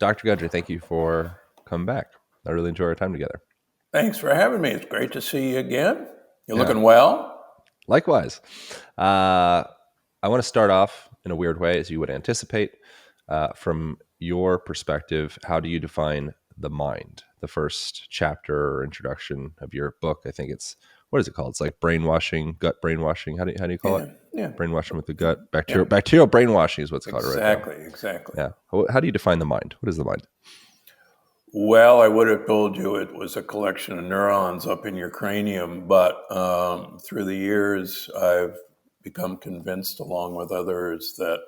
Dr. Gundry, thank you for coming back. I really enjoy our time together. Thanks for having me. It's great to see you again. You're Yeah. looking well. Likewise. I want to start off in a weird way, as you would anticipate. From your perspective, how do you define the mind? The first chapter or introduction of your book, I think it's, what is it called? It's like brainwashing, gut brainwashing. How do you call it? Yeah. Brainwashing with the gut. Bacterial brainwashing is what's called right now. Exactly. Yeah. How do you define the mind? What is the mind? Well, I would have told you it was a collection of neurons up in your cranium, but through the years, I've become convinced, along with others, that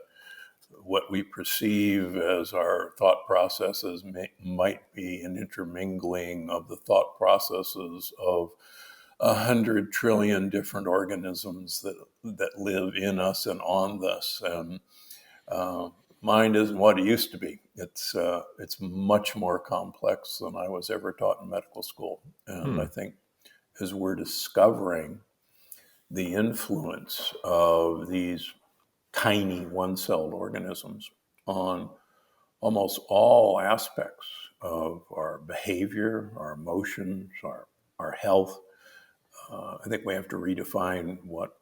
what we perceive as our thought processes might be an intermingling of the thought processes of 100 trillion different organisms that live in us and on us. And mind isn't what it used to be. It's much more complex than I was ever taught in medical school. And I think as we're discovering the influence of these tiny one-celled organisms on almost all aspects of our behavior, our emotions, our health, I think we have to redefine what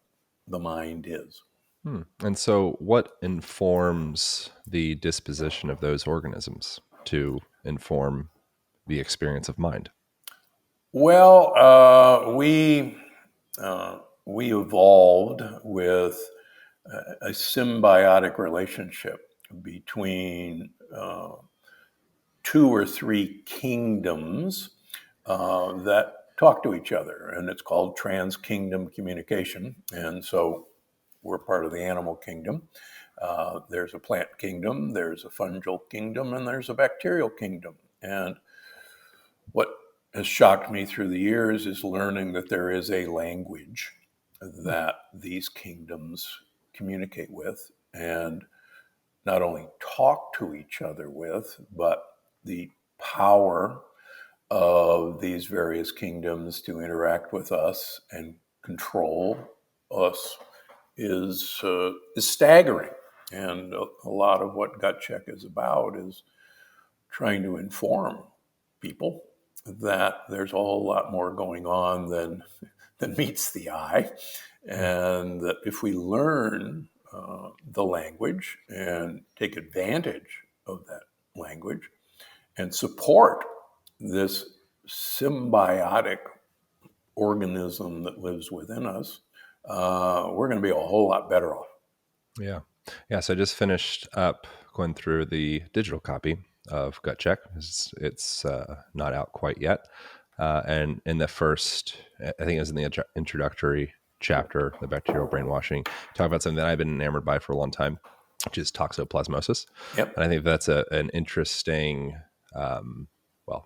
the mind is. And so what informs the disposition of those organisms to inform the experience of mind? Well, we evolved with a symbiotic relationship between two or three kingdoms that talk to each other, and it's called trans-kingdom communication. And so we're part of the animal kingdom. There's a plant kingdom, there's a fungal kingdom, and there's a bacterial kingdom. And what has shocked me through the years is learning that there is a language that these kingdoms communicate with, and not only talk to each other with, but the power of these various kingdoms to interact with us and control us is staggering. And a lot of what Gut Check is about is trying to inform people that there's a whole lot more going on than meets the eye, and that if we learn the language and take advantage of that language and support this symbiotic organism that lives within us, we're going to be a whole lot better off. Yeah. So I just finished up going through the digital copy of Gut Check. It's not out quite yet. And in the first, I think it was in the introductory chapter, the bacterial brainwashing, talk about something that I've been enamored by for a long time, which is toxoplasmosis. Yep. And I think that's an interesting,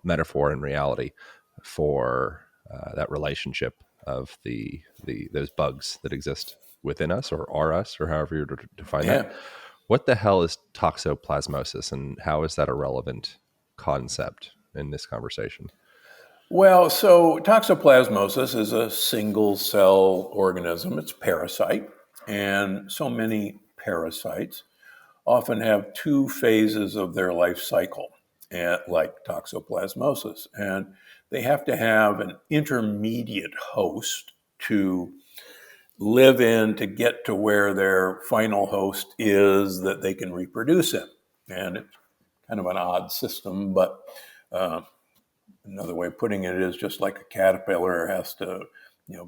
metaphor in reality for that relationship of those bugs that exist within us or are us, or however you define that. What the hell is toxoplasmosis, and how is that a relevant concept in this conversation? Well, so toxoplasmosis is a single cell organism. It's a parasite. And so many parasites often have two phases of their life cycle, like toxoplasmosis. And they have to have an intermediate host to live in to get to where their final host is that they can reproduce in. And it's kind of an odd system, but another way of putting it is just like a caterpillar has to,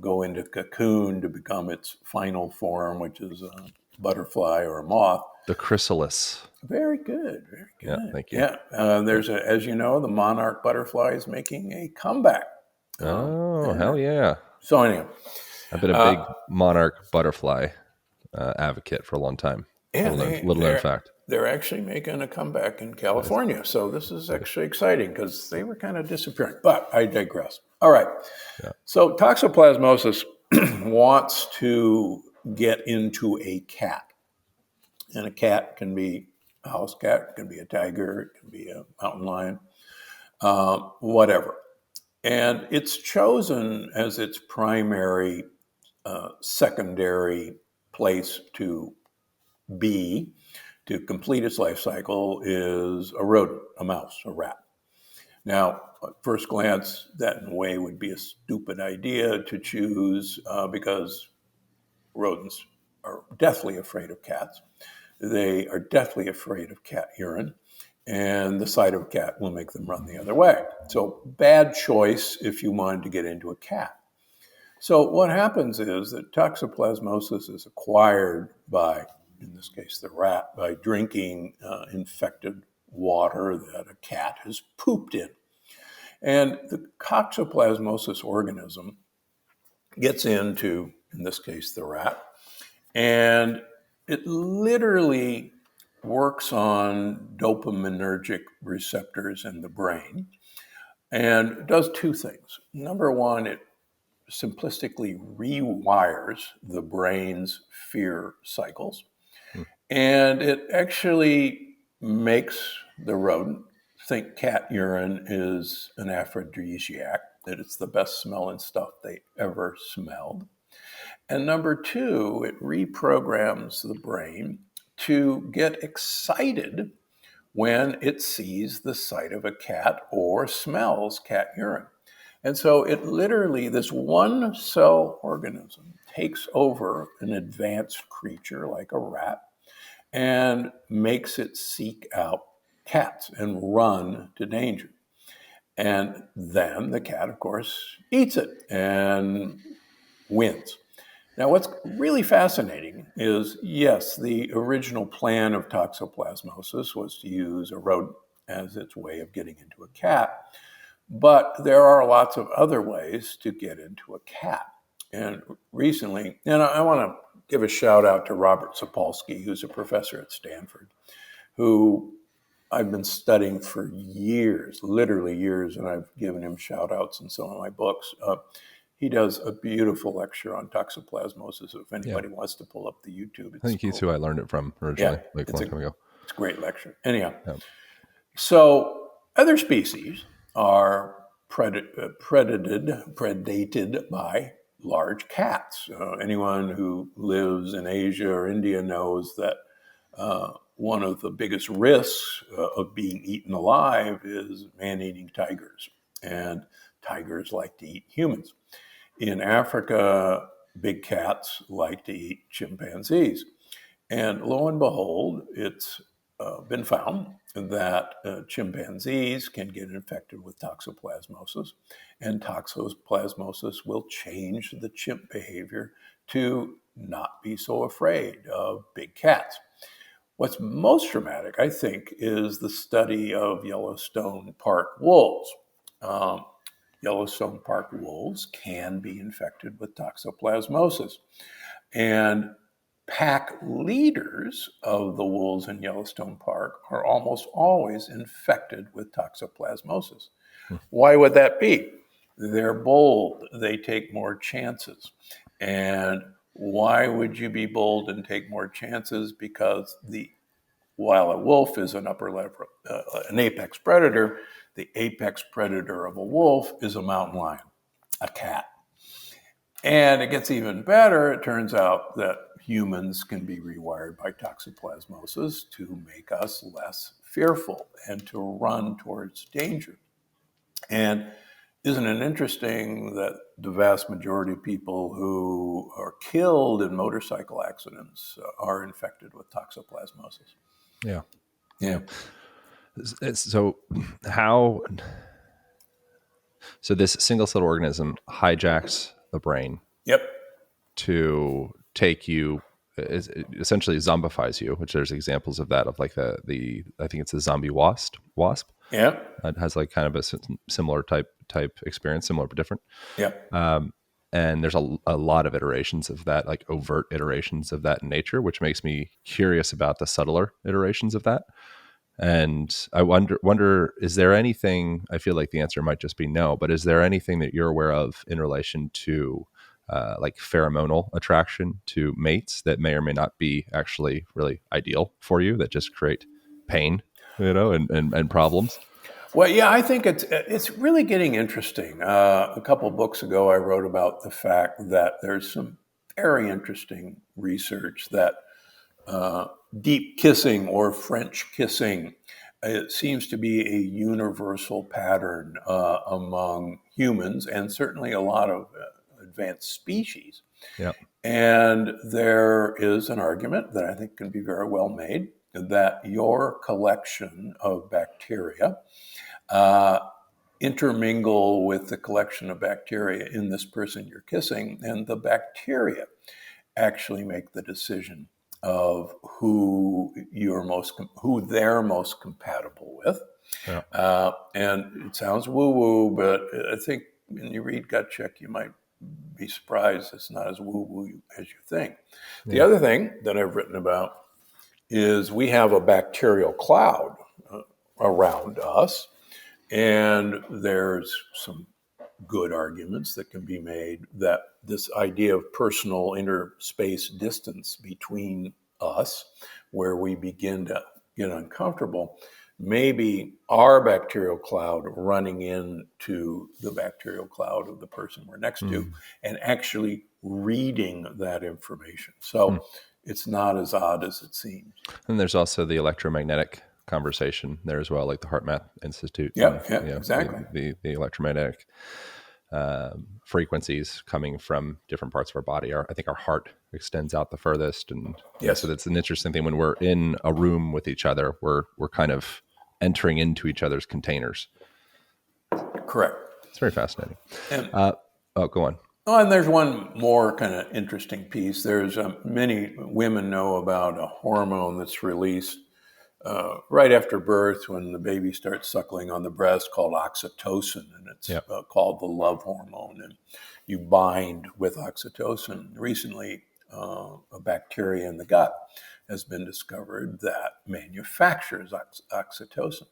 go into cocoon to become its final form, which is a butterfly or a moth. The chrysalis. Very good. Yeah, thank you. Yeah, as you know, the monarch butterfly is making a comeback. Hell yeah. So anyway. I've been a big monarch butterfly advocate for a long time. Yeah, little known fact. They're actually making a comeback in California. So this is actually exciting because they were kind of disappearing. But I digress. All right. Yeah. So toxoplasmosis wants to get into a cat. And a cat can be a house cat, it can be a tiger, it can be a mountain lion, whatever. And it's chosen as its primary, secondary place to be, to complete its life cycle is a rodent, a mouse, a rat. Now, at first glance, that in a way would be a stupid idea to choose because rodents are deathly afraid of cats. They are deathly afraid of cat urine, and the sight of a cat will make them run the other way. So bad choice if you wanted to get into a cat. So what happens is that toxoplasmosis is acquired by, in this case, the rat, by drinking infected water that a cat has pooped in. And the toxoplasmosis organism gets into, in this case, the rat, and it literally works on dopaminergic receptors in the brain and does two things. Number one, it simplistically rewires the brain's fear cycles, and it actually makes the rodent think cat urine is an aphrodisiac, that it's the best smelling stuff they ever smelled. And number two, it reprograms the brain to get excited when it sees the sight of a cat or smells cat urine. And so it literally, this one cell organism takes over an advanced creature like a rat and makes it seek out cats and run to danger. And then the cat, of course, eats it and wins. Now, what's really fascinating is, yes, the original plan of toxoplasmosis was to use a rodent as its way of getting into a cat, but there are lots of other ways to get into a cat. And recently, and I want to give a shout out to Robert Sapolsky, who's a professor at Stanford, who I've been studying for years, literally years, and I've given him shout outs in some of my books. He does a beautiful lecture on toxoplasmosis. If anybody wants to pull up the YouTube, I think he's who I learned it from originally, like a long time ago. It's a great lecture. Anyhow, so other species are predated by large cats. Anyone who lives in Asia or India knows that one of the biggest risks of being eaten alive is man-eating tigers. And tigers like to eat humans. In Africa, big cats like to eat chimpanzees. And lo and behold, it's been found that chimpanzees can get infected with toxoplasmosis, and toxoplasmosis will change the chimp behavior to not be so afraid of big cats. What's most dramatic, I think, is the study of Yellowstone Park wolves. Yellowstone Park wolves can be infected with toxoplasmosis. And pack leaders of the wolves in Yellowstone Park are almost always infected with toxoplasmosis. Why would that be? They're bold. They take more chances. And why would you be bold and take more chances? Because while a wolf is an apex predator, the apex predator of a wolf is a mountain lion, a cat. And it gets even better. It turns out that humans can be rewired by toxoplasmosis to make us less fearful and to run towards danger. And isn't it interesting that the vast majority of people who are killed in motorcycle accidents are infected with toxoplasmosis? Yeah. Yeah. So this single-cell organism hijacks the brain. Yep. To take you, essentially zombifies you, which there's examples of that, of like the I think it's a zombie wasp. Yeah. It has like kind of a similar type experience, similar but different. Yeah. And there's a lot of iterations of that, like overt iterations of that in nature, which makes me curious about the subtler iterations of that. And I wonder, is there anything, I feel like the answer might just be no, but is there anything that you're aware of in relation to like pheromonal attraction to mates that may or may not be actually really ideal for you, that just create pain, and problems? Well, yeah, I think it's really getting interesting. A couple of books ago, I wrote about the fact that there's some very interesting research that deep kissing or French kissing. It seems to be a universal pattern among humans and certainly a lot of advanced species. Yeah. And there is an argument that I think can be very well made that your collection of bacteria intermingle with the collection of bacteria in this person you're kissing, and the bacteria actually make the decision of who they're most compatible with. Yeah. And it sounds woo-woo, but I think when you read Gut Check, you might be surprised it's not as woo-woo as you think. The Yeah. other thing that I've written about is we have a bacterial cloud around us, and there's some good arguments that can be made that this idea of personal interspace distance between us, where we begin to get uncomfortable, maybe our bacterial cloud running into the bacterial cloud of the person we're next to and actually reading that information. So it's not as odd as it seems. And there's also the electromagnetic conversation there as well, like the HeartMath Institute. Yeah, And, exactly. The electromagnetic frequencies coming from different parts of our body. I think our heart extends out the furthest, and Yes. so that's an interesting thing. When we're in a room with each other, we're kind of entering into each other's containers. Correct. It's very fascinating. And Go on. Oh, and there's one more kind of interesting piece. There's many women know about a hormone that's released right after birth when the baby starts suckling on the breast called oxytocin, and it's called the love hormone. And you bind with oxytocin. Recently, a bacteria in the gut has been discovered that manufactures oxytocin.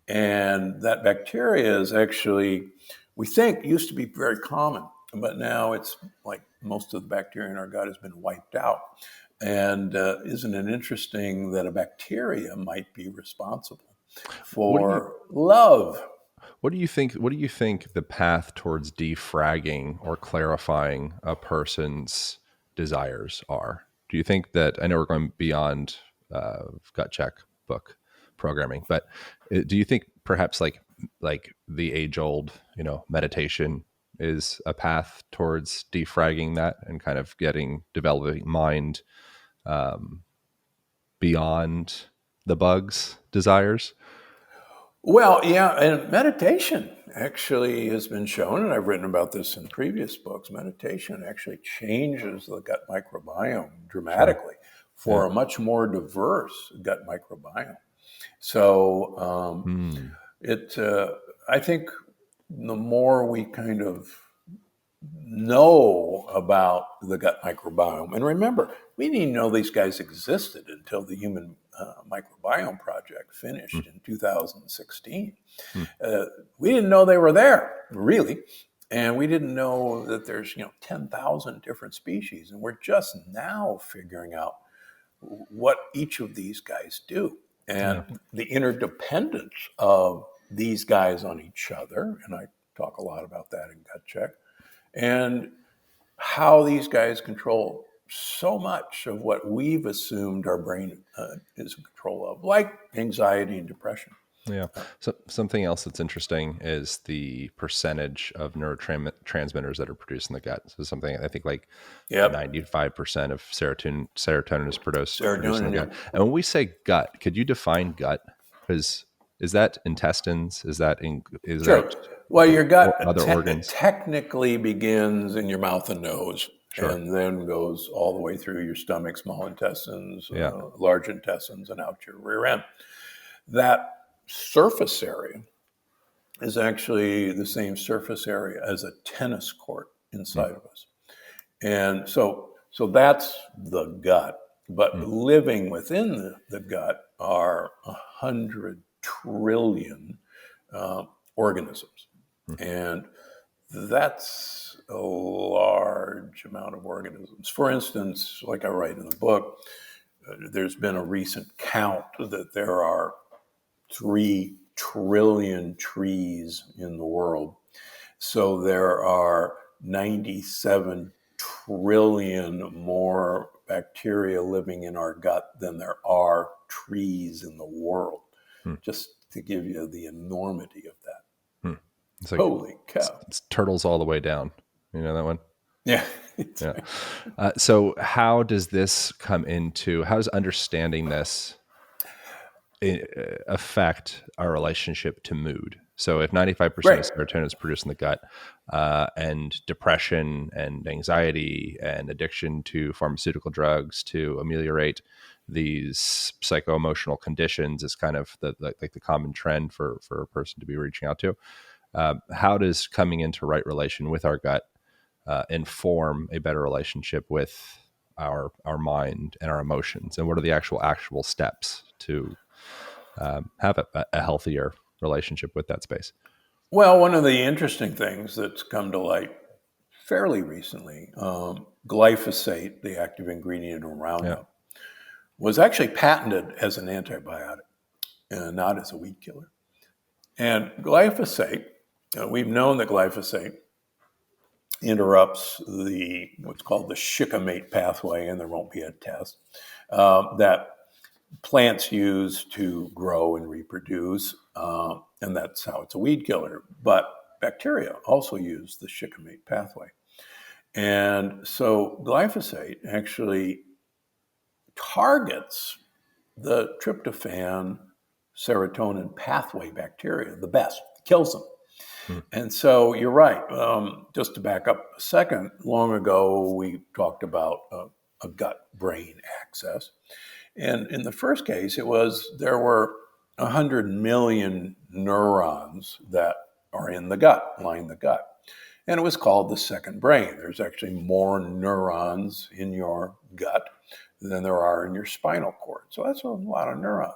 And that bacteria is actually, we think, used to be very common. But now it's like most of the bacteria in our gut has been wiped out. And isn't it interesting that a bacteria might be responsible for love? What do you think? What do you think the path towards defragging or clarifying a person's desires are? Do you think that, I know we're going beyond gut check book programming, but do you think perhaps like the age old, meditation is a path towards defragging that and kind of developing mind beyond the bug's desires? Well, yeah, and meditation actually has been shown, and I've written about this in previous books. Meditation actually changes the gut microbiome dramatically for a much more diverse gut microbiome. So I think the more we kind of know about the gut microbiome, and remember, we didn't even know these guys existed until the Human Microbiome Project finished in 2016. We didn't know they were there, really. And we didn't know that there's 10,000 different species. And we're just now figuring out what each of these guys do. And the interdependence of these guys on each other, and I talk a lot about that in Gut Check, and how these guys control so much of what we've assumed our brain is in control of, like anxiety and depression. Yeah. So something else that's interesting is the percentage of neurotransmitters that are produced in the gut. So something I think like 95% of serotonin is produced in the gut. And when we say gut, could you define gut? Because is that intestines? Is that Sure. Well, your gut other organs? Technically begins in your mouth and nose, and then goes all the way through your stomach, small intestines, large intestines, and out your rear end. That surface area is actually the same surface area as a tennis court inside of us. And so that's the gut. But living within the gut are 100 trillion organisms. And that's a large amount of organisms. For instance, like I write in the book, there's been a recent count that there are 3 trillion trees in the world. So there are 97 trillion more bacteria living in our gut than there are trees in the world, Hmm. just to give you the enormity of that. Hmm. It's like Holy cow. it's turtles all the way down. You know that one? Yeah. Yeah. So how does this how does understanding this affect our relationship to mood? So if 95% Right. of serotonin is produced in the gut, and depression and anxiety and addiction to pharmaceutical drugs to ameliorate these psycho-emotional conditions is kind of like the common trend for a person to be reaching out to. How does coming into right relation with our gut inform a better relationship with our mind and our emotions, and what are the actual steps to have a healthier relationship with that space? Well, one of the interesting things that's come to light fairly recently, glyphosate, the active ingredient in Yeah. Roundup, was actually patented as an antibiotic and not as a weed killer. And glyphosate, we've known that glyphosate interrupts what's called the shikimate pathway, and there won't be a test, that plants use to grow and reproduce, and that's how it's a weed killer. But bacteria also use the shikimate pathway. And so glyphosate actually targets the tryptophan serotonin pathway bacteria the best, kills them. Hmm. And so you're right. Just to back up a second, long ago we talked about a gut-brain axis. And in the first case, there were 100 million neurons that are in the gut, line the gut. And it was called the second brain. There's actually more neurons in your gut than there are in your spinal cord. So that's a lot of neurons.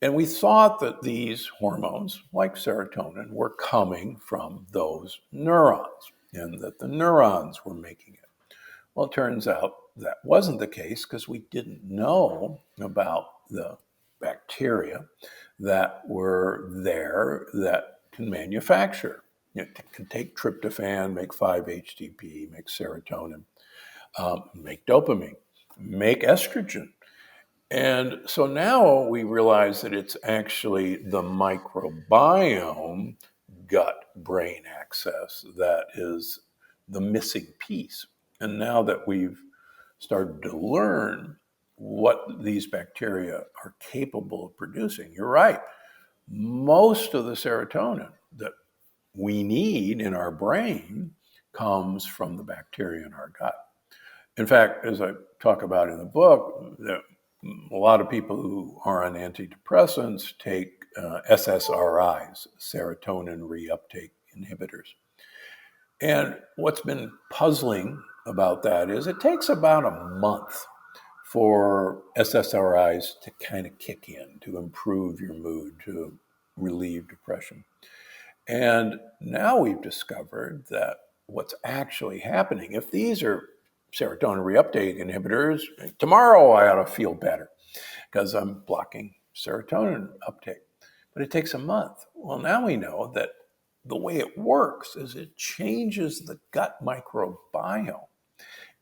And we thought that these hormones, like serotonin, were coming from those neurons and that the neurons were making it. Well, it turns out that wasn't the case because we didn't know about the bacteria that were there that can manufacture. It can take tryptophan, make 5-HTP, make serotonin, make dopamine, make estrogen. And so now we realize that it's actually the microbiome gut-brain axis that is the missing piece. And now that we've started to learn what these bacteria are capable of producing, you're right. Most of the serotonin that we need in our brain comes from the bacteria in our gut. In fact, as I talk about in the book, a lot of people who are on antidepressants take SSRIs, serotonin reuptake inhibitors. And what's been puzzling about that is it takes about a month for SSRIs to kind of kick in, to improve your mood, to relieve depression. And now we've discovered that what's actually happening, if these are serotonin reuptake inhibitors, tomorrow I ought to feel better because I'm blocking serotonin uptake. But it takes a month. Well, now we know that the way it works is it changes the gut microbiome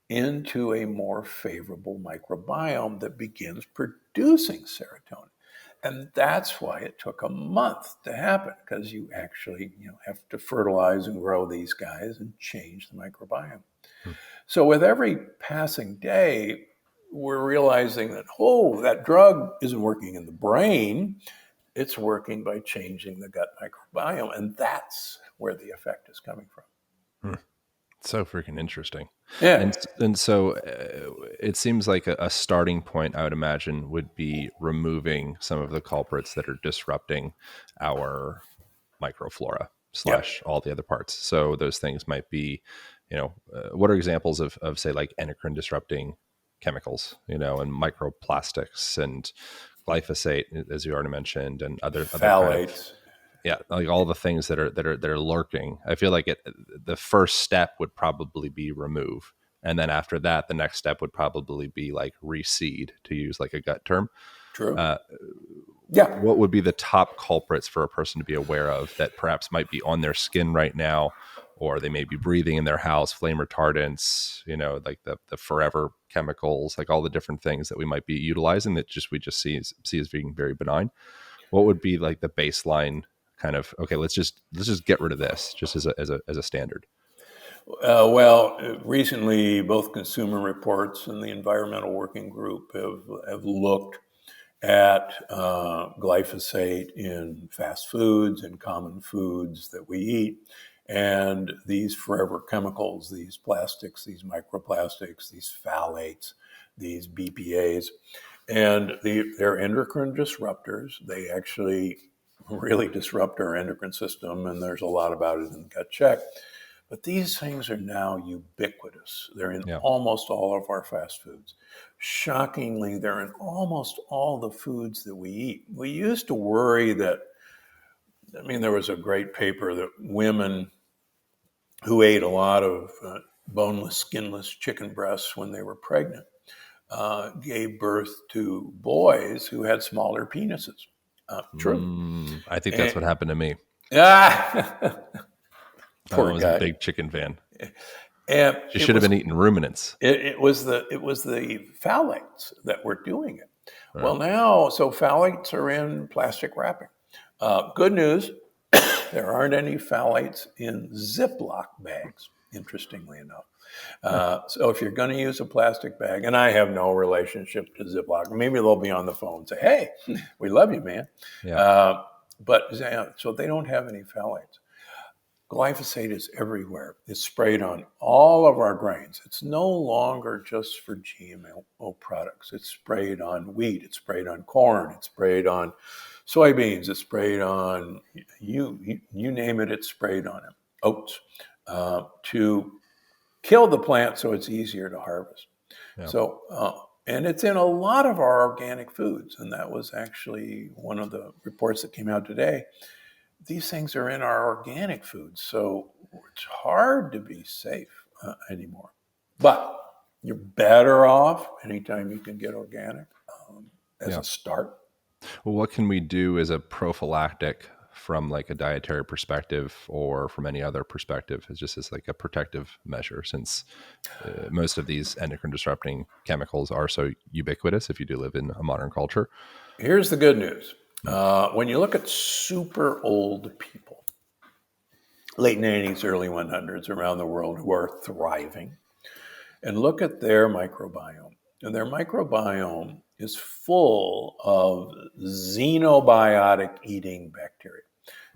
into a more favorable microbiome that begins producing serotonin. And that's why it took a month to happen, because you actually have to fertilize and grow these guys and change the microbiome. Hmm. So with every passing day, we're realizing that, that drug isn't working in the brain. It's working by changing the gut microbiome. And that's where the effect is coming from. Hmm. So freaking interesting. Yeah. And so it seems like a starting point, I would imagine, would be removing some of the culprits that are disrupting our microflora / all the other parts. So those things might be, what are examples of say like endocrine disrupting chemicals, and microplastics and glyphosate, as you already mentioned, and other kind of, Phthalates. yeah, like all the things that are lurking. I feel like the first step would probably be remove, and then after that, the next step would probably be like reseed, to use like a gut term. True. Yeah. What would be the top culprits for a person to be aware of that perhaps might be on their skin right now, or they may be breathing in their house, flame retardants, like the forever chemicals, like all the different things that we might be utilizing that we just see as being very benign. What would be like the baseline kind of, okay, let's just get rid of this just as a standard? Well, recently, both Consumer Reports and the Environmental Working Group have looked at glyphosate in fast foods and common foods that we eat, and these forever chemicals, these plastics, these microplastics, these phthalates, these BPAs, and they're endocrine disruptors. They actually really disrupt our endocrine system, and there's a lot about it in Gut Check. But these things are now ubiquitous. They're in almost all of our fast foods. Shockingly, they're in almost all the foods that we eat. We used to worry that, there was a great paper that women who ate a lot of boneless, skinless chicken breasts when they were pregnant gave birth to boys who had smaller penises. True. I think that's what happened to me. Poor I was guy. a big chicken fan. And she should have been eating ruminants. It was the phthalates that were doing it. Right. Well, now, so phthalates are in plastic wrapping. Good news, there aren't any phthalates in Ziploc bags, interestingly enough. So if you're going to use a plastic bag, and I have no relationship to Ziploc, maybe they'll be on the phone and say, hey, we love you, man. Yeah. So they don't have any phthalates. Glyphosate is everywhere. It's sprayed on all of our grains. It's no longer just for GMO products. It's sprayed on wheat. It's sprayed on corn. It's sprayed on soybeans. It's sprayed on, you name it, it's sprayed on it. Oats, to kill the plant so it's easier to harvest. Yeah. So, and it's in a lot of our organic foods. And that was actually one of the reports that came out today. These things are in our organic foods, so it's hard to be safe anymore. But you're better off anytime you can get organic as a start. Well, what can we do as a prophylactic from like a dietary perspective or from any other perspective? It's just as like a protective measure, since most of these endocrine disrupting chemicals are so ubiquitous if you do live in a modern culture. Here's the good news. When you look at super old people, late 90s, early 100s around the world who are thriving, and look at their microbiome. And their microbiome is full of xenobiotic eating bacteria.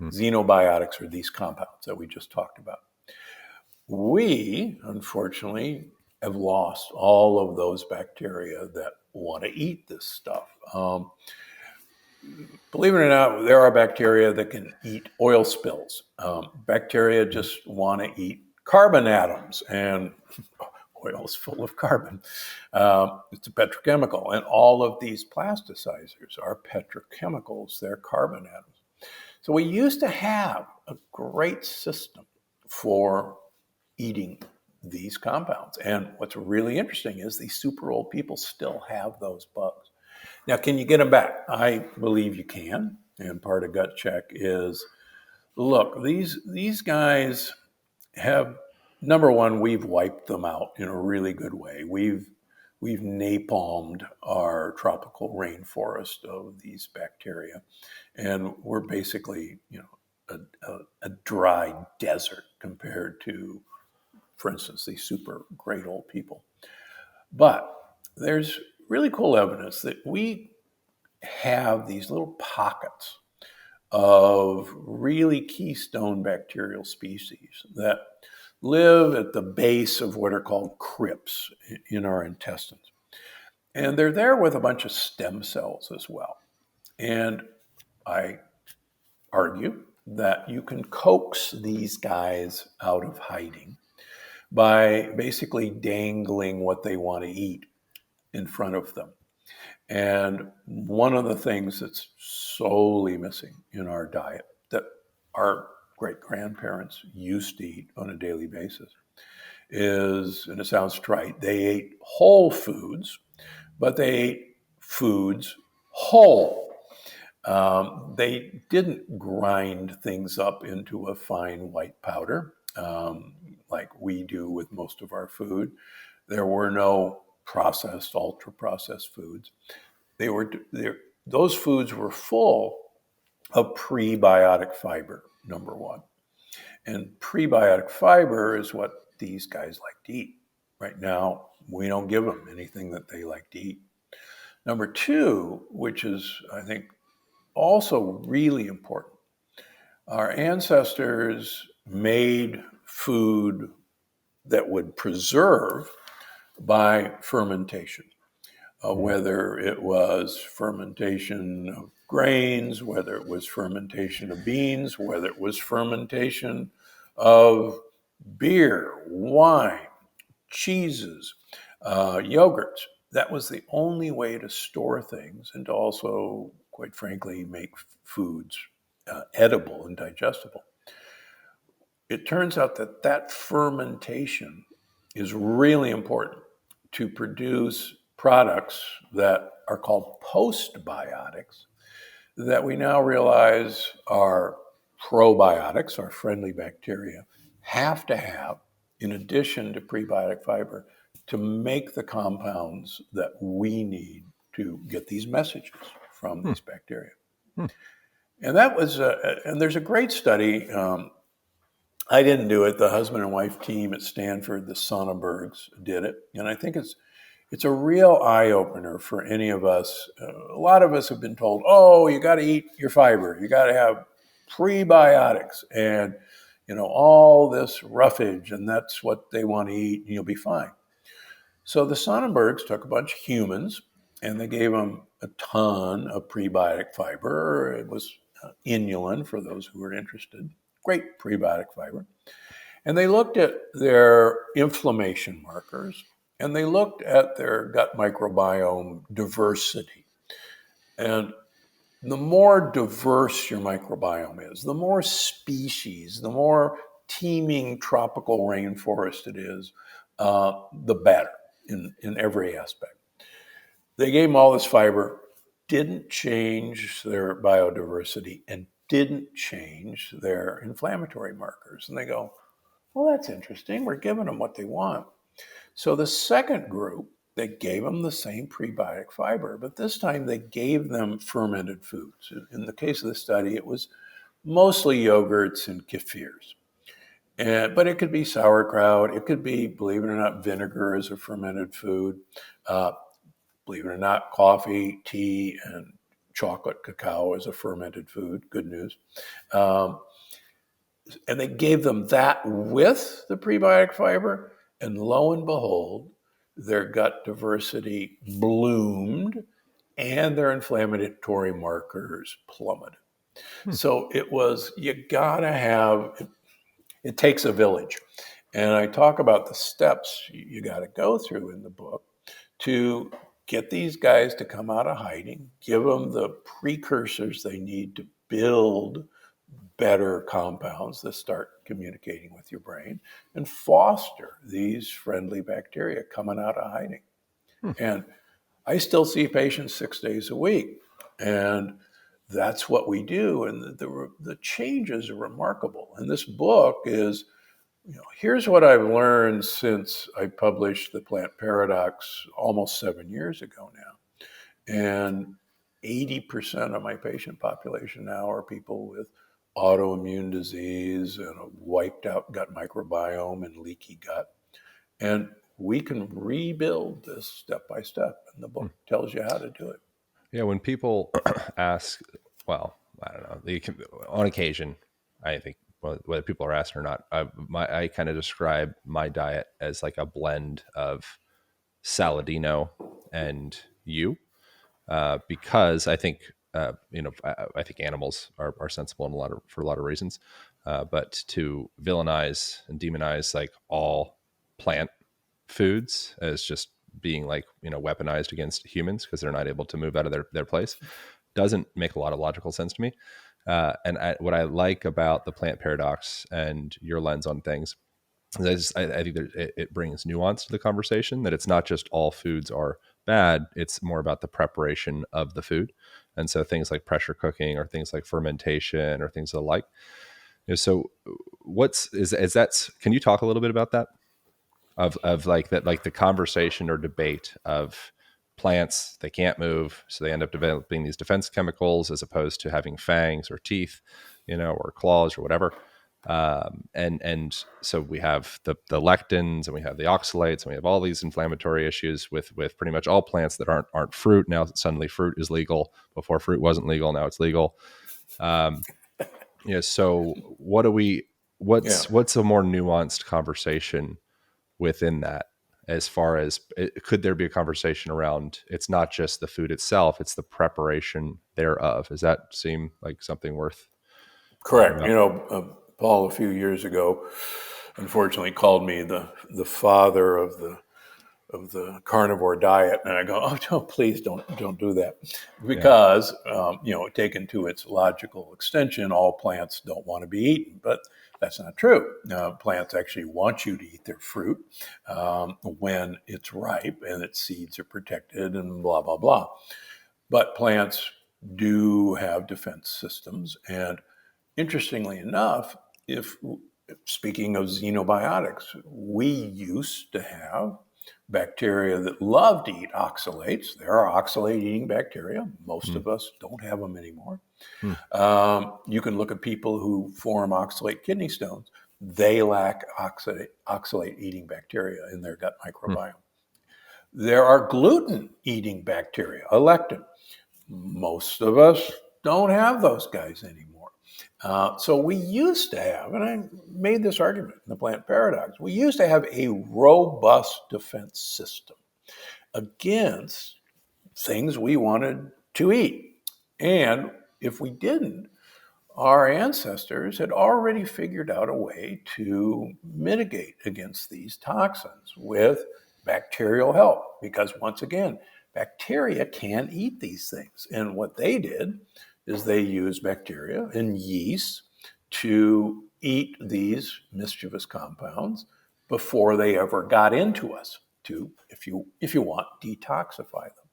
Xenobiotics are these compounds that we just talked about. We, unfortunately, have lost all of those bacteria that want to eat this stuff. Believe it or not, there are bacteria that can eat oil spills. Bacteria just want to eat carbon atoms, and oil is full of carbon. It's a petrochemical, and all of these plasticizers are petrochemicals. They're carbon atoms. So we used to have a great system for eating these compounds. And what's really interesting is these super old people still have those bugs. Now, can you get them back? I believe you can. And part of Gut Check is, look, these guys have, number one, we've wiped them out in a really good way. We've napalmed our tropical rainforest of these bacteria. And we're basically, a dry desert compared to, for instance, these super great old people. But there's really cool evidence that we have these little pockets of really keystone bacterial species that live at the base of what are called crypts in our intestines. And they're there with a bunch of stem cells as well. And I argue that you can coax these guys out of hiding by basically dangling what they want to eat in front of them. And one of the things that's solely missing in our diet that our great-grandparents used to eat on a daily basis is, and it sounds trite, they ate whole foods, but they ate foods whole. They didn't grind things up into a fine white powder. like we do with most of our food. There were no processed, ultra processed foods. Those foods were full of prebiotic fiber, number one. And prebiotic fiber is what these guys like to eat. Right now, we don't give them anything that they like to eat. Number two, which is, I think, also really important, our ancestors made food that would preserve by fermentation. Whether it was fermentation of grains, whether it was fermentation of beans, whether it was fermentation of beer, wine, cheeses, yogurts. That was the only way to store things and to also, quite frankly, make foods edible and digestible. It turns out that fermentation is really important to produce products that are called postbiotics that we now realize are probiotics, our friendly bacteria, have to have in addition to prebiotic fiber to make the compounds that we need to get these messages from these bacteria. And that was, and there's a great study. I didn't do it. The husband and wife team at Stanford, the Sonnenbergs, did it. And I think it's a real eye-opener for any of us. A lot of us have been told, oh, you got to eat your fiber. You got to have prebiotics and, all this roughage, and that's what they want to eat, and you'll be fine. So the Sonnenbergs took a bunch of humans, and they gave them a ton of prebiotic fiber. It was inulin for those who were interested. Great prebiotic fiber. And they looked at their inflammation markers, and they looked at their gut microbiome diversity. And the more diverse your microbiome is, the more species, the more teeming tropical rainforest it is, the better in every aspect. They gave them all this fiber, didn't change their biodiversity, and didn't change their inflammatory markers. And they go, well, that's interesting. We're giving them what they want. So the second group, they gave them the same prebiotic fiber, but this time they gave them fermented foods. In the case of the study, it was mostly yogurts and kefirs. But it could be sauerkraut. It could be, believe it or not, vinegar as a fermented food. Believe it or not, coffee, tea, and chocolate cacao as a fermented food. Good news. And they gave them that with the prebiotic fiber, and lo and behold, their gut diversity bloomed and their inflammatory markers plummeted. So it was, you gotta have, it takes a village. And I talk about the steps you gotta go through in the book to get these guys to come out of hiding, give them the precursors they need to build better compounds that start communicating with your brain and foster these friendly bacteria coming out of hiding. And I still see patients 6 days a week, and that's what we do. And the changes are remarkable. And this book is, here's what I've learned since I published the Plant Paradox almost 7 years ago now. And 80% of my patient population now are people with autoimmune disease and a wiped out gut microbiome and leaky gut. And we can rebuild this step by step. And the book tells you how to do it. Yeah. When people ask, well, I don't know, on occasion, I think whether people are asking or not, I kind of describe my diet as like a blend of Saladino and you, because I think I think animals are sensible for a lot of reasons, but to villainize and demonize like all plant foods as just being like weaponized against humans because they're not able to move out of their place doesn't make a lot of logical sense to me. What I like about the Plant Paradox and your lens on things is I think that it brings nuance to the conversation, that it's not just all foods are bad, it's more about the preparation of the food. And so things like pressure cooking or things like fermentation or things of the like, So is that, can you talk a little bit about that? Of like that, like the conversation or debate of plants, they can't move, so they end up developing these defense chemicals as opposed to having fangs or teeth, or claws or whatever. And so we have the lectins, and we have the oxalates, and we have all these inflammatory issues with pretty much all plants that aren't fruit. Now suddenly fruit is legal. Before fruit wasn't legal, now it's legal. So what do we? Yeah. What's a more nuanced conversation within that, as far as could there be a conversation around it's not just the food itself, it's the preparation thereof? Does that seem like something worth talking Correct. about? Paul, a few years ago, unfortunately called me the father of the carnivore diet, and I go, oh, no, please don't do that, Yeah. because taken to its logical extension, all plants don't want to be eaten, but that's not true. Plants actually want you to eat their fruit when it's ripe and its seeds are protected and blah blah blah. But plants do have defense systems, and interestingly enough, if speaking of xenobiotics, we used to have bacteria that love to eat oxalates. There are oxalate-eating bacteria. Most Hmm. of us don't have them anymore. Hmm. You can look at people who form oxalate kidney stones. They lack oxalate-eating bacteria in their gut Hmm. microbiome. There are gluten-eating bacteria, a lectin. Most of us don't have those guys anymore. So we used to have, and I made this argument in the Plant Paradox, we used to have a robust defense system against things we wanted to eat. And if we didn't, our ancestors had already figured out a way to mitigate against these toxins with bacterial help. Because once again, bacteria can eat these things. And what they did is they used bacteria and yeast to eat these mischievous compounds before they ever got into us to, if you want, detoxify them.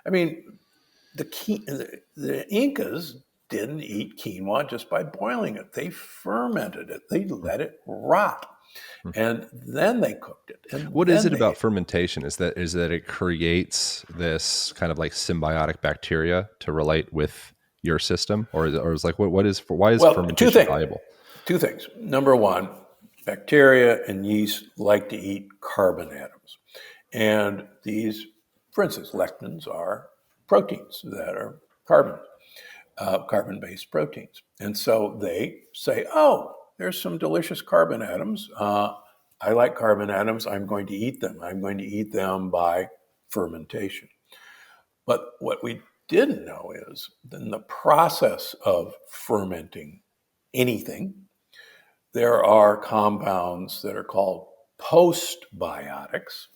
I mean, the Incas didn't eat quinoa just by boiling it. They fermented it. They let it rot, Hmm. and then they cooked it, and What is then it they. about fermentation? Is that it creates this kind of like symbiotic bacteria to relate with your system, or is like why is Well, fermentation valuable? two things. Number one, bacteria and yeast like to eat carbon atoms, and these, for instance, lectins are proteins that are carbon-based proteins. And so they say, oh, there's some delicious carbon atoms. I like carbon atoms. I'm going to eat them. I'm going to eat them by fermentation. But what we didn't know is in the process of fermenting anything, there are compounds that are called postbiotics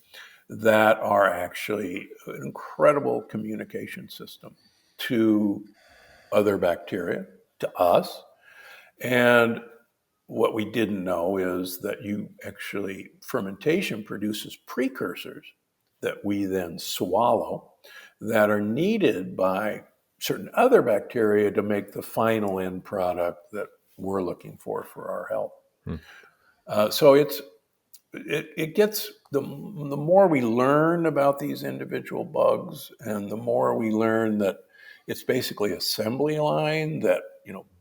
that are actually an incredible communication system to other bacteria, to us. And what we didn't know is that fermentation produces precursors that we then swallow that are needed by certain other bacteria to make the final end product that we're looking for our health. Hmm. So it gets the more we learn about these individual bugs, and the more we learn that it's basically assembly line, that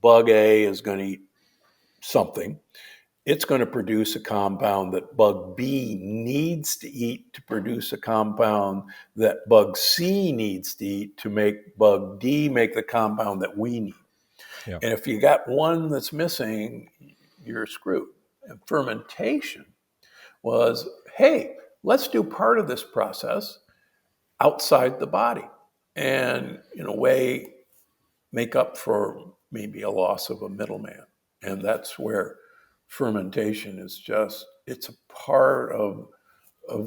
bug A is going to eat something, it's going to produce a compound that bug B needs to eat to produce a compound that bug C needs to eat to make bug D make the compound that we need. Yeah. And if you got one that's missing, you're screwed. And fermentation was, hey, let's do part of this process outside the body and, in a way, make up for maybe a loss of a middleman. And that's where fermentation is it's a part of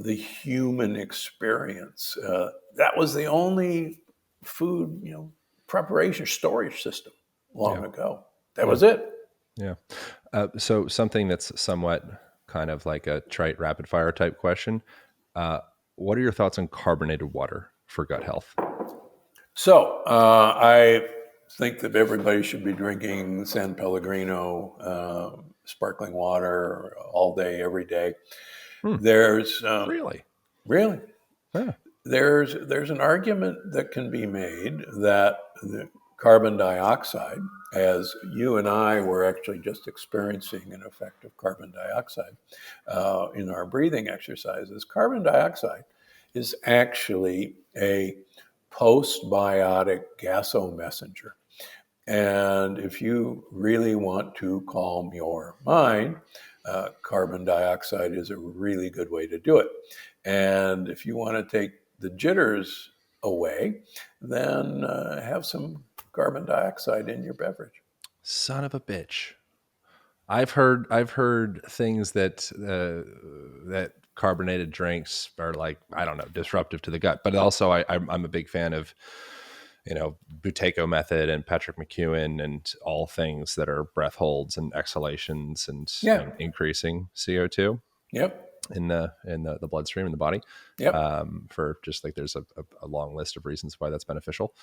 the human experience. That was the only food, preparation storage system Yeah. long ago. That Yeah. was it. Yeah. So something that's somewhat kind of like a trite rapid fire type question. What are your thoughts on carbonated water for gut health? So I think that everybody should be drinking San Pellegrino sparkling water all day, every day. Hmm. There's Really? really Huh. there's an argument that can be made that the carbon dioxide, as you and I were actually just experiencing an effect of carbon dioxide in our breathing exercises, carbon dioxide is actually a postbiotic gaso-messenger. And if you really want to calm your mind, carbon dioxide is a really good way to do it. And if you want to take the jitters away, then have some carbon dioxide in your beverage. Son of a bitch. I've heard things that that carbonated drinks are like, I don't know, disruptive to the gut. But also, I'm a big fan of, Buteyko method and Patrick McEwen and all things that are breath holds and exhalations and Yeah. increasing CO2 Yep. in the bloodstream in the body. Yep. For just like there's a long list of reasons why that's beneficial.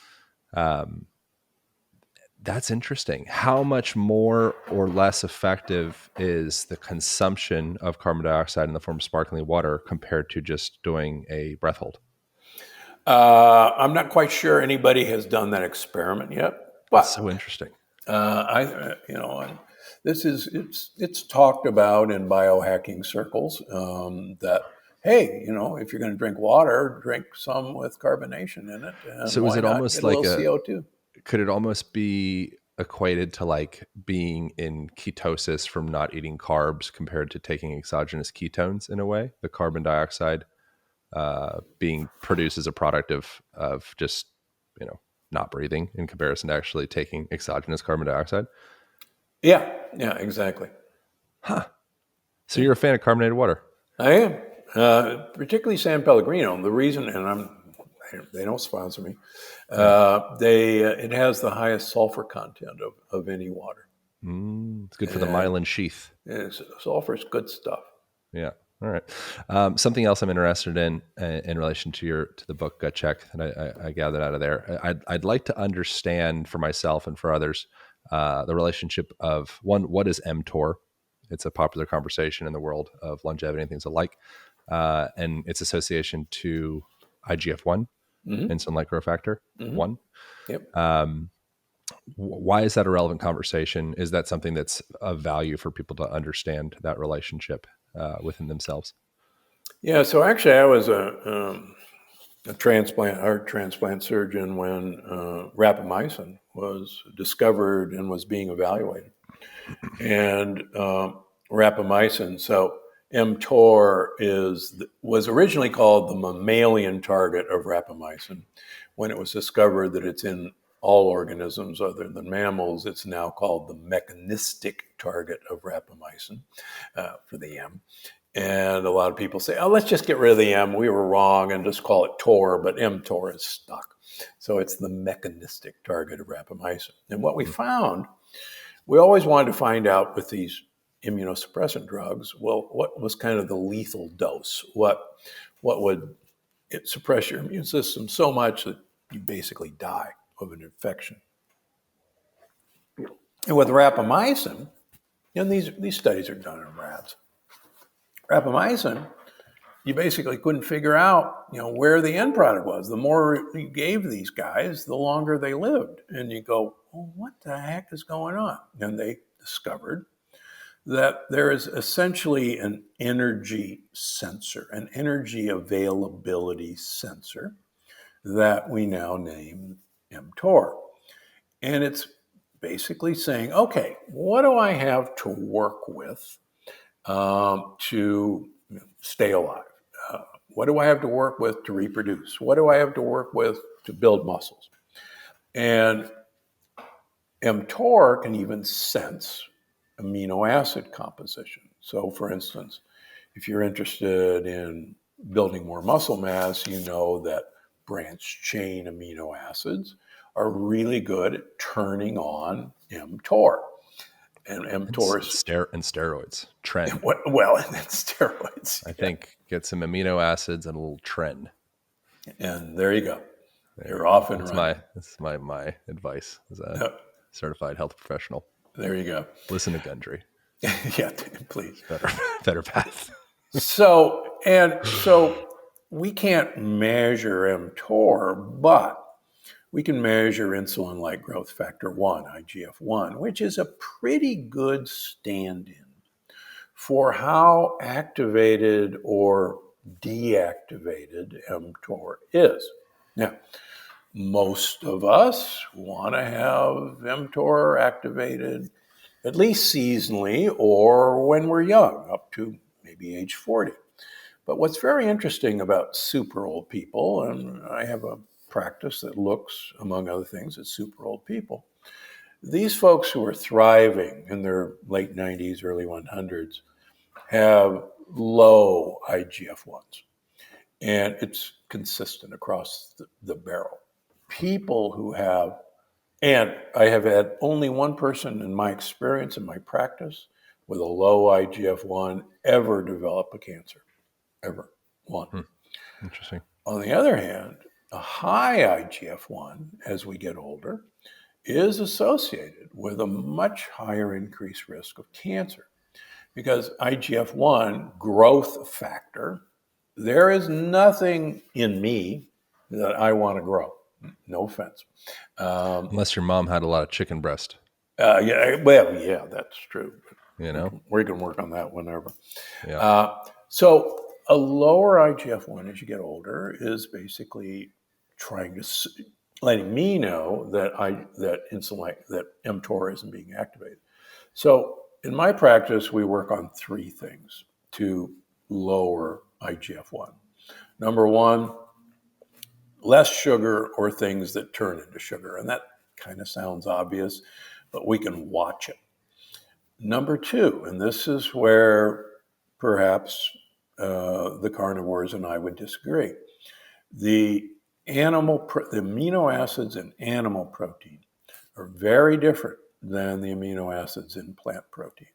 That's interesting. How much more or less effective is the consumption of carbon dioxide in the form of sparkling water compared to just doing a breath hold? I'm not quite sure anybody has done that experiment yet, That's but so interesting. and it's talked about in biohacking circles that, hey, if you're going to drink water, drink some with carbonation in it, and So is why it not almost get a like little CO2? could it almost be equated to like being in ketosis from not eating carbs compared to taking exogenous ketones in a way? The carbon dioxide being produced as a product of just, not breathing in comparison to actually taking exogenous carbon dioxide. Yeah, exactly. Huh. So you're a fan of carbonated water? I am, particularly San Pellegrino. The reason, and they don't sponsor me. Yeah. It has the highest sulfur content of any water. It's good for the myelin sheath. Sulfur is good stuff. Yeah. All right. Something else I'm interested in relation to the book Gut Check that I gathered out of there. I'd like to understand for myself and for others the relationship of what is mTOR? It's a popular conversation in the world of longevity and things alike, and its association to IGF-1, insulin glycofactor 1. Yep. Why is that a relevant conversation? Is that something that's of value for people to understand that relationship within themselves? Yeah. So actually, I was a heart transplant surgeon when rapamycin was discovered and was being evaluated. And rapamycin, so mTOR was originally called the mammalian target of rapamycin. When it was discovered that it's in all organisms other than mammals, it's now called the mechanistic target of rapamycin, for the M. And a lot of people say, oh, let's just get rid of the M. We were wrong and just call it TOR, but mTOR is stuck. So it's the mechanistic target of rapamycin. And what we found, we always wanted to find out with these immunosuppressant drugs, well, what was kind of the lethal dose? What would it suppress your immune system so much that you basically die of an infection? And with rapamycin, and these studies are done in rats, rapamycin, you basically couldn't figure out, where the end product was. The more you gave these guys, the longer they lived. And you go, well, what the heck is going on? And they discovered that there is essentially an energy sensor, an energy availability sensor that we now name mTOR. And it's basically saying, okay, what do I have to work with to stay alive? What do I have to work with to reproduce? What do I have to work with to build muscles? And mTOR can even sense amino acid composition. So, for instance, if you're interested in building more muscle mass, you know that branched chain amino acids are really good at turning on mTOR. And mTOR is and steroids. Tren. well, and then steroids. I think get some amino acids and a little tren. And there you go. They're often That's running. my advice as a Yep. certified health professional. There you go. Listen to Gundry. Yeah, please. Better path. So we can't measure mTOR, but we can measure insulin-like growth factor 1, IGF-1, which is a pretty good stand-in for how activated or deactivated mTOR is. Now, most of us want to have mTOR activated at least seasonally or when we're young, up to maybe age 40. But what's very interesting about super old people, and I have a practice that looks, among other things, at super old people, these folks who are thriving in their late 90s, early 100s have low IGF-1s. And it's consistent across the barrel. People who have, and I have had only one person in my experience, in my practice, with a low IGF-1 ever develop a cancer. Ever. One. Interesting. On the other hand, a high IGF-1 as we get older is associated with a much higher increased risk of cancer. Because IGF-1 growth factor, there is nothing in me that I want to grow. No offense. Unless your mom had a lot of chicken breast. Yeah, that's true. You know? We can work on that whenever. Yeah. So a lower IGF-1 as you get older is basically letting me know that that mTOR isn't being activated. So in my practice, we work on three things to lower IGF-1. Number one, less sugar or things that turn into sugar. And that kind of sounds obvious, but we can watch it. Number two, and this is where perhaps the carnivores and I would disagree. The amino acids in animal protein are very different than the amino acids in plant proteins.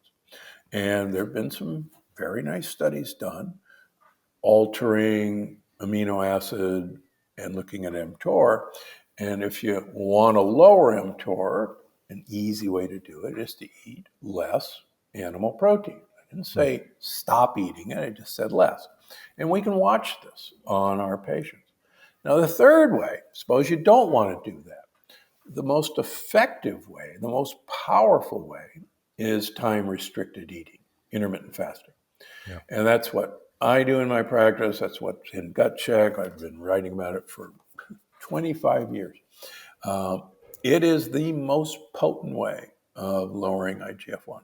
And there have been some very nice studies done altering amino acid and looking at mTOR. And if you want to lower mTOR, an easy way to do it is to eat less animal protein. I didn't say stop eating it, I just said less. And we can watch this on our patients. Now, the third way, suppose you don't want to do that. The most effective way, the most powerful way is time-restricted eating, intermittent fasting. Yeah. And that's what I do in my practice. That's what's in Gut Check. I've been writing about it for 25 years. It is the most potent way of lowering IGF-1.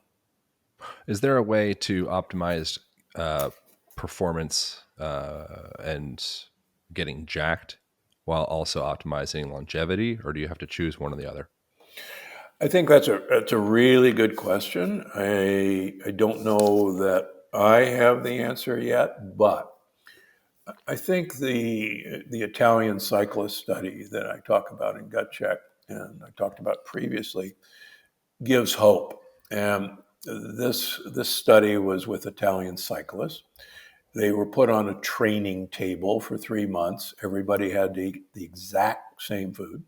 Is there a way to optimize performance and getting jacked while also optimizing longevity, or do you have to choose one or the other? I think that's a really good question. I don't know that I have the answer yet, but I think the Italian cyclist study that I talk about in Gut Check and I talked about previously gives hope. And this study was with Italian cyclists. They were put on a training table for 3 months. Everybody had to eat the exact same food.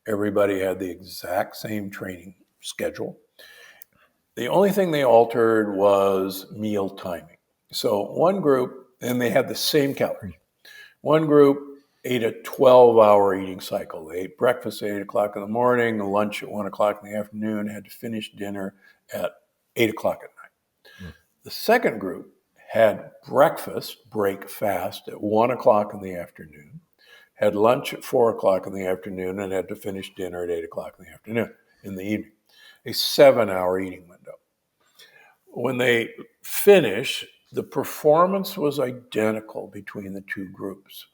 Everybody had the exact same training schedule. The only thing they altered was meal timing. So one group, and they had the same calories. One group ate a 12-hour eating cycle. They ate breakfast at 8 o'clock in the morning, lunch at 1 o'clock in the afternoon, had to finish dinner at 8 o'clock at night. The second group had breakfast, break fast, at 1 o'clock in the afternoon, had lunch at 4 o'clock in the afternoon, and had to finish dinner at 8 o'clock in the afternoon, in the evening. A 7-hour eating window. When they finished, the performance was identical between the two groups.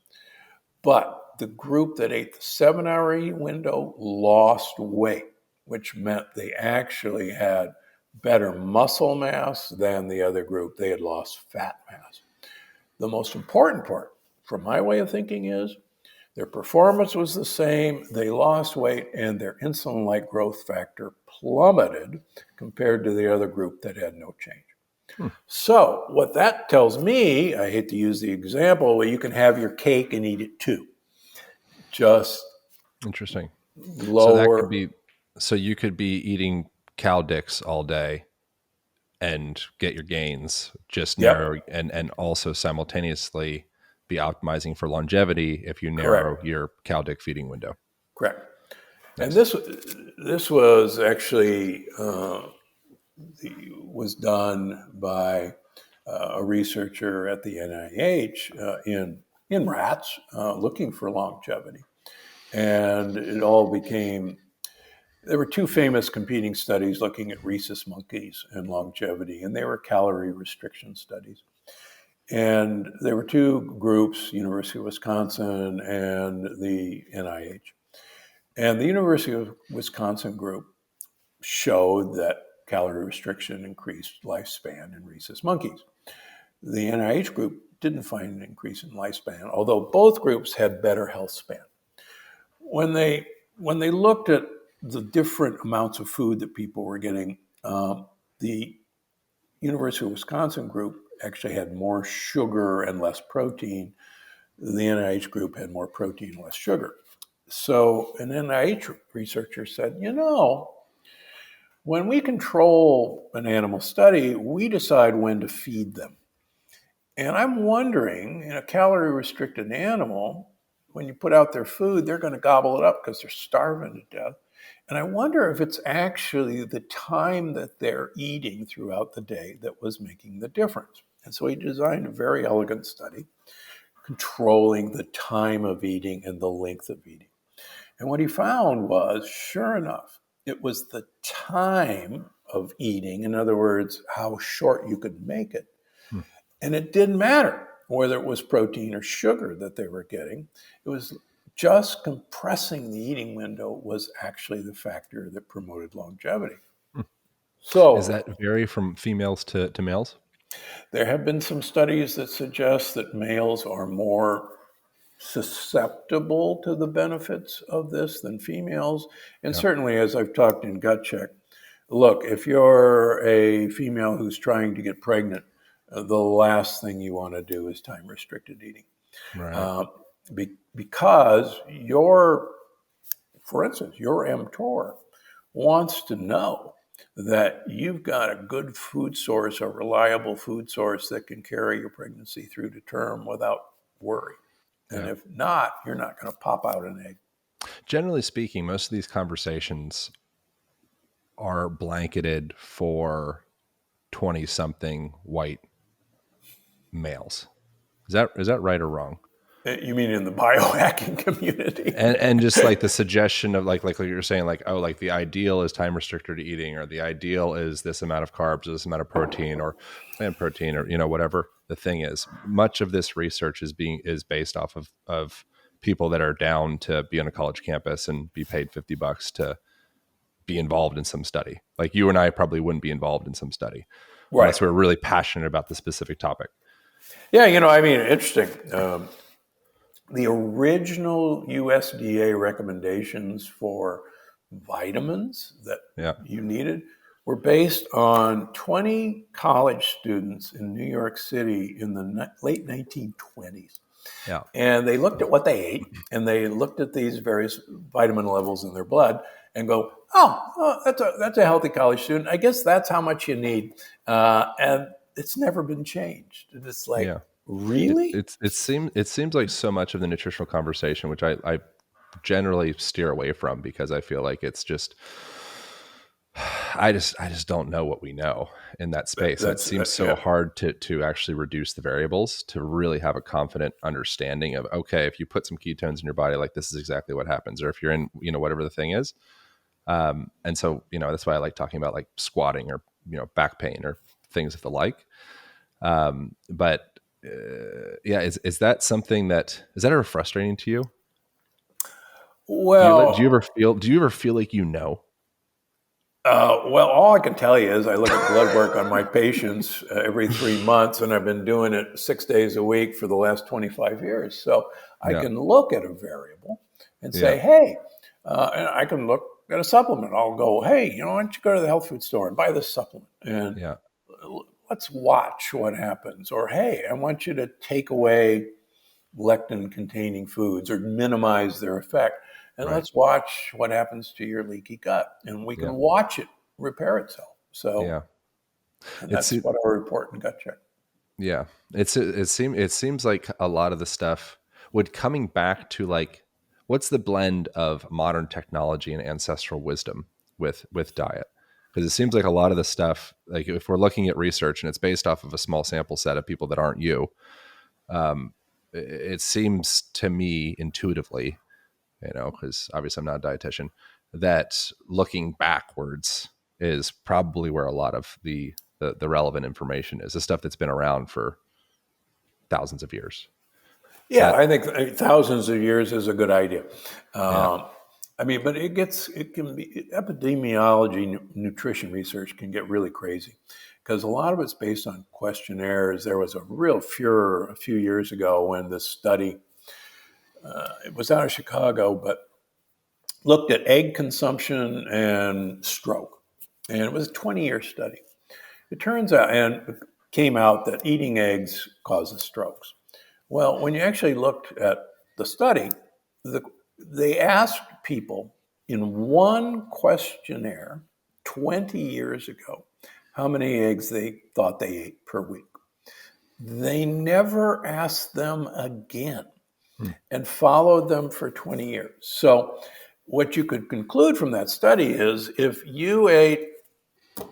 But the group that ate the 7-hour eating window lost weight, which meant they actually had better muscle mass than the other group. They had lost fat mass. The most important part, from my way of thinking, is their performance was the same, they lost weight, and their insulin-like growth factor plummeted compared to the other group that had no change. So what that tells me, I hate to use the example, well, you can have your cake and eat it too. Just Interesting. So that could Lower, be, so you could be eating cow dicks all day and get your gains, just yep, narrow, and also simultaneously be optimizing for longevity if you narrow correct, your cow dick feeding window. correct. And Nice. this was actually was done by a researcher at the NIH in rats looking for longevity, and it all became. There were two famous competing studies looking at rhesus monkeys and longevity, and they were calorie restriction studies. And there were two groups, University of Wisconsin and the NIH. And the University of Wisconsin group showed that calorie restriction increased lifespan in rhesus monkeys. The NIH group didn't find an increase in lifespan, although both groups had better health span. When they looked at the different amounts of food that people were getting, the University of Wisconsin group actually had more sugar and less protein. The NIH group had more protein, less sugar. So an NIH researcher said, when we control an animal study, we decide when to feed them. And I'm wondering, in a calorie restricted animal, when you put out their food, they're going to gobble it up because they're starving to death. And I wonder if it's actually the time that they're eating throughout the day that was making the difference. And so he designed a very elegant study controlling the time of eating and the length of eating. And what he found was, sure enough, it was the time of eating, in other words, how short you could make it. Hmm. And it didn't matter whether it was protein or sugar that they were getting. It was just compressing the eating window was actually the factor that promoted longevity. Hmm. Does So that vary from females to males? there have been some studies that suggest that males are more susceptible to the benefits of this than females. And Yeah. certainly, as I've talked in Gut Check, look, if you're a female who's trying to get pregnant, the last thing you want to do is time restricted eating. Right. Uh, because for instance, your mTOR wants to know that you've got a good food source, a reliable food source that can carry your pregnancy through to term without worry. And Yeah. if not, you're not going to pop out an egg. Generally speaking, most of these conversations are blanketed for 20 something white males. Is that right or wrong? You mean in the biohacking community? And just like the suggestion of like you're saying, like, oh, like the ideal is time restricted eating, or the ideal is this amount of carbs or this amount of protein or plant protein, or whatever the thing is. Much of this research is based off of people that are down to be on a college campus and be paid $50 to be involved in some study. Like you and I probably wouldn't be involved in some study Right. unless we're really passionate about the specific topic. Yeah, I mean, interesting. The original USDA recommendations for vitamins that Yeah. you needed were based on 20 college students in New York City in the late 1920s. Yeah. And they looked at what they ate and they looked at these various vitamin levels in their blood and go, that's a healthy college student. I guess that's how much you need. And it's never been changed. It's like, Yeah. really? It seems like so much of the nutritional conversation, which I generally steer away from because I feel like it's just I just don't know what we know in that space, and it seems so Yeah. hard to actually reduce the variables to really have a confident understanding of, okay, if you put some ketones in your body, like this is exactly what happens, or if you're in whatever the thing is. And so that's why I like talking about like squatting or back pain or things of the like. But yeah, is that something is that ever frustrating to you? Do you Well, ever feel like well, all I can tell you is I look at blood work on my patients every 3 months, and I've been doing it 6 days a week for the last 25 years. So I Yeah. can look at a variable and Yeah. say, hey, and I can look at a supplement. I'll go, hey, why don't you go to the health food store and buy this supplement? And Yeah. let's watch what happens. Or, hey, I want you to take away lectin containing foods or minimize their effect. and Right. let's watch what happens to your leaky gut, and we can Yeah. watch it repair itself. So, Yeah. and It's that's what I report in Gut Check. Yeah, it seems like a lot of the stuff would coming back to like what's the blend of modern technology and ancestral wisdom with diet, because it seems like a lot of the stuff, like if we're looking at research and it's based off of a small sample set of people that aren't you, um, it seems to me intuitively, because obviously I'm not a dietitian, that looking backwards is probably where a lot of the relevant information is, the stuff that's been around for thousands of years. Yeah, But I think thousands of years is a good idea. yeah, Um, I mean, but it can be epidemiology, nutrition research can get really crazy because a lot of it's based on questionnaires. There was a real furor a few years ago when this study, it was out of Chicago, but looked at egg consumption and stroke. And it was a 20-year study. It turns out, and it came out that eating eggs causes strokes. Well, when you actually looked at the study, they asked people in one questionnaire 20 years ago how many eggs they thought they ate per week. They never asked them again Hmm. and followed them for 20 years. So, what you could conclude from that study is if you ate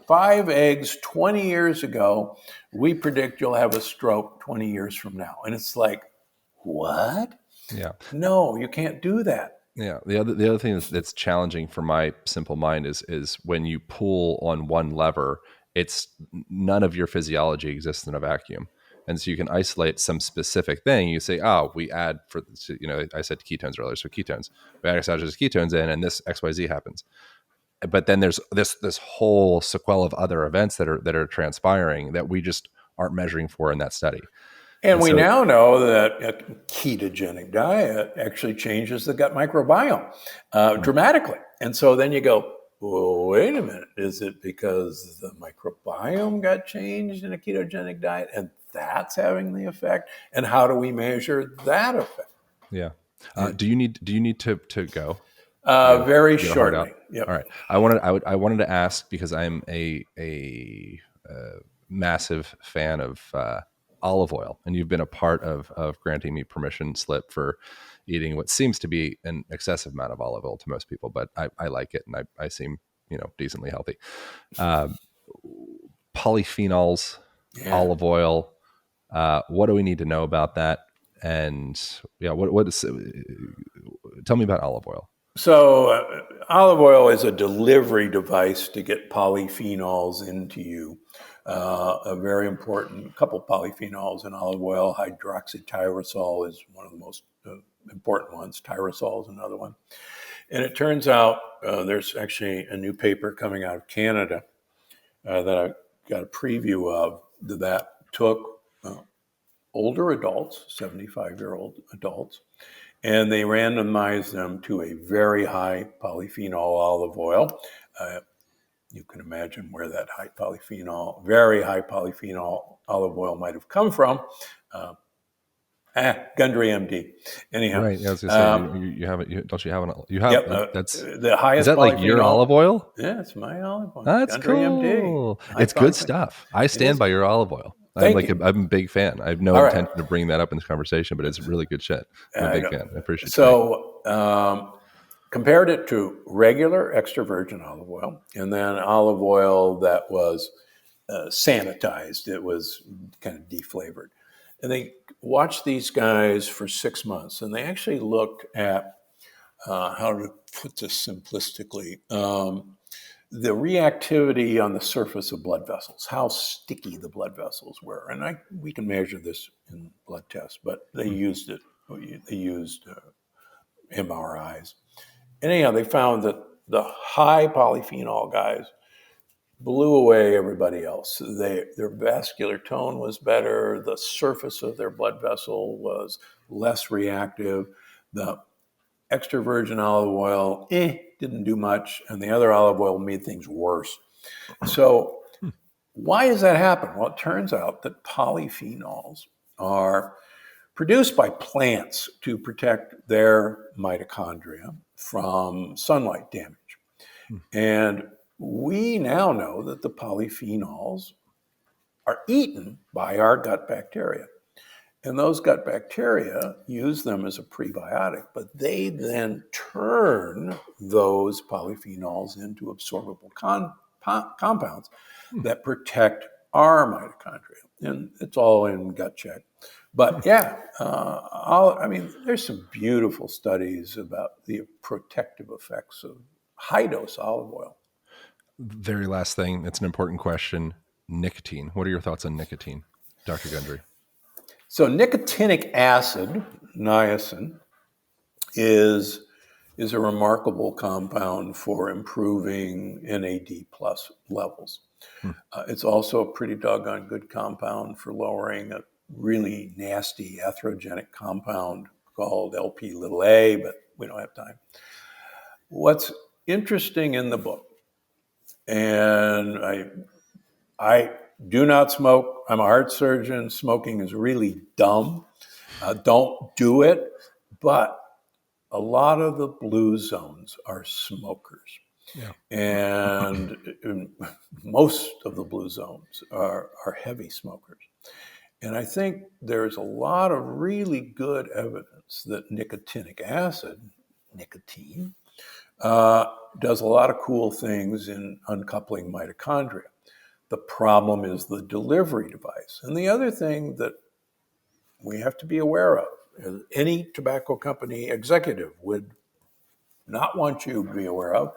5 eggs 20 years ago, we predict you'll have a stroke 20 years from now. And it's like, what? yeah, No, you can't do that. yeah. The other thing that's challenging for my simple mind is when you pull on one lever, it's none of your physiology exists in a vacuum. And so you can isolate some specific thing. You say, oh, we add for, I said ketones earlier. So ketones, we add exogenous ketones in and this XYZ happens. But then there's this whole sequel of other events that are transpiring that we just aren't measuring for in that study. And And we so, now know that a ketogenic diet actually changes the gut microbiome dramatically. And so then you go, well, wait a minute. Is it because the microbiome got changed in a ketogenic diet and that's having the effect? And how do we measure that effect? yeah. Do you need to go? You got Very you got a heart out. shortly. Yep. All right. I wanted to ask because I'm a massive fan of olive oil, and you've been a part of granting me permission slip for eating what seems to be an excessive amount of olive oil to most people, but I like it, and I seem decently healthy. Uh, Polyphenols, Yeah. olive oil. What do we need to know about that? And yeah, what is? Tell me about olive oil. So, olive oil is a delivery device to get polyphenols into you. A very important couple polyphenols in olive oil. Hydroxytyrosol is one of the most important ones. Tyrosol is another one. And it turns out there's actually a new paper coming out of Canada that I got a preview of that took older adults, 75-year-old adults, and they randomized them to a very high polyphenol olive oil. You can imagine where that very high polyphenol olive oil might have come from. Gundry MD. Anyhow, Right. Yeah, I was gonna say you have it. Don't you have an? You have yep, that's. the Is highest that like your polyphenol. olive oil? Yeah, it's my olive oil. That's Gundry MD. cool. High It's good polyphenol. stuff. I It stand is. by your olive oil. Thank you. I'm a big fan. I have no All right. intention of bringing that up in this conversation, but it's really good shit. I'm a I big know. fan. I appreciate you saying. So, compared it to regular extra virgin olive oil and then olive oil that was sanitized. It was kind of deflavored. And they watched these guys for 6 months and they actually looked at, how to put this simplistically, the reactivity on the surface of blood vessels, how sticky the blood vessels were. And we can measure this in blood tests, but they used it. They used MRIs. And anyhow, they found that the high polyphenol guys blew away everybody else. Their vascular tone was better. The surface of their blood vessel was less reactive. The extra virgin olive oil didn't do much, and the other olive oil made things worse. So why does that happen? Well, it turns out that polyphenols are produced by plants to protect their mitochondria from sunlight damage. And we now know that the polyphenols are eaten by our gut bacteria. And those gut bacteria use them as a prebiotic, but they then turn those polyphenols into absorbable compounds that protect our mitochondria. And it's all in Gut Check. But there's some beautiful studies about the protective effects of high-dose olive oil. Very last thing, it's an important question. Nicotine. What are your thoughts on nicotine, Dr. Gundry? So nicotinic acid, niacin, is a remarkable compound for improving NAD+ levels. It's also a pretty doggone good compound for lowering a really nasty atherogenic compound called LP(a), but we don't have time. What's interesting in the book, and I do not smoke. I'm a heart surgeon. Smoking is really dumb. Don't do it. But a lot of the blue zones are smokers. Yeah. And most of the blue zones are heavy smokers. And I think there's a lot of really good evidence that nicotinic acid, nicotine, does a lot of cool things in uncoupling mitochondria. The problem is the delivery device. And the other thing that we have to be aware of, any tobacco company executive would not want you to be aware of,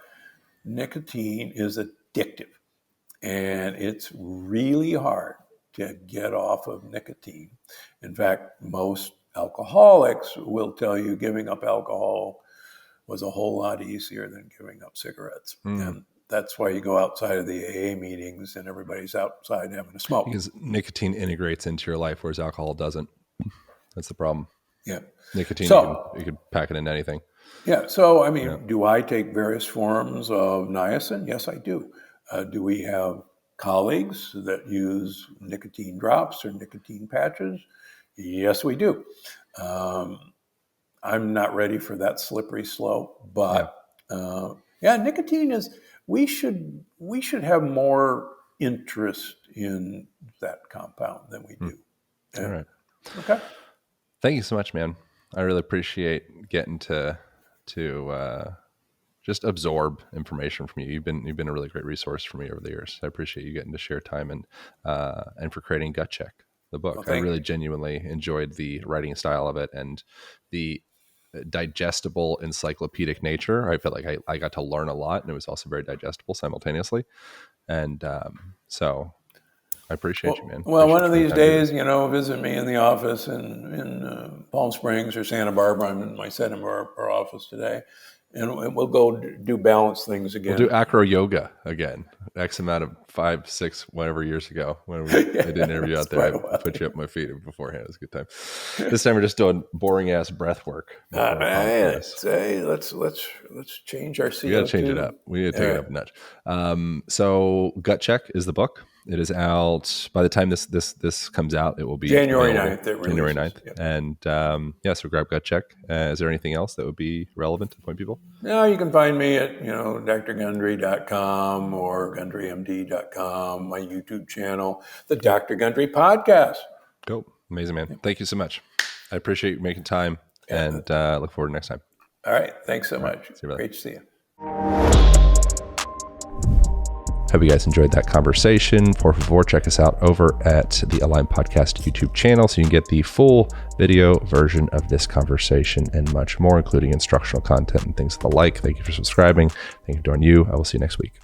nicotine is addictive. And it's really hard to get off of nicotine. In fact, most alcoholics will tell you giving up alcohol was a whole lot easier than giving up cigarettes. And that's why you go outside of the AA meetings and everybody's outside having a smoke. Because nicotine integrates into your life, whereas alcohol doesn't. That's the problem. Yeah. Nicotine, you could pack it into anything. Yeah. So, do I take various forms of niacin? Yes, I do. Do we have colleagues that use nicotine drops or nicotine patches? Yes, we do. I'm not ready for that slippery slope, but nicotine is. We should have more interest in that compound than we do. All right. Okay. Thank you so much, man. I really appreciate getting to just absorb information from you. You've been a really great resource for me over the years. I appreciate you getting to share time and for creating Gut Check, the book. I really genuinely enjoyed the writing style of it and the digestible encyclopedic nature. I felt like I got to learn a lot, and it was also very digestible simultaneously. And so I appreciate you, man. Well, one of these days, visit me in the office in Palm Springs or Santa Barbara. I'm in my Santa Barbara office today. And we'll go do balance things again. We'll do acro yoga again. X amount of 5, 6, whatever years ago when I did an interview out there. I put you up my feet beforehand. It was a good time. This time we're just doing boring ass breath work. Let's change our CO2. We got to change it up. We need to take it up a notch. So Gut Check is the book. It is out by the time this comes out. It will be January 9th. January 9th. Yep. And so grab Gut Check. Is there anything else that would be relevant to point people? No, you can find me at drgundry.com or gundrymd.com, my YouTube channel, the Dr. Gundry Podcast. Go. Amazing, man. Thank you so much. I appreciate you making time and look forward to next time. All right. Thanks so much. See you, brother. Great to see you. Hope you guys enjoyed that conversation. Por favor, check us out over at the Align Podcast YouTube channel so you can get the full video version of this conversation and much more, including instructional content and things of the like. Thank you for subscribing. Thank you for joining you. I will see you next week.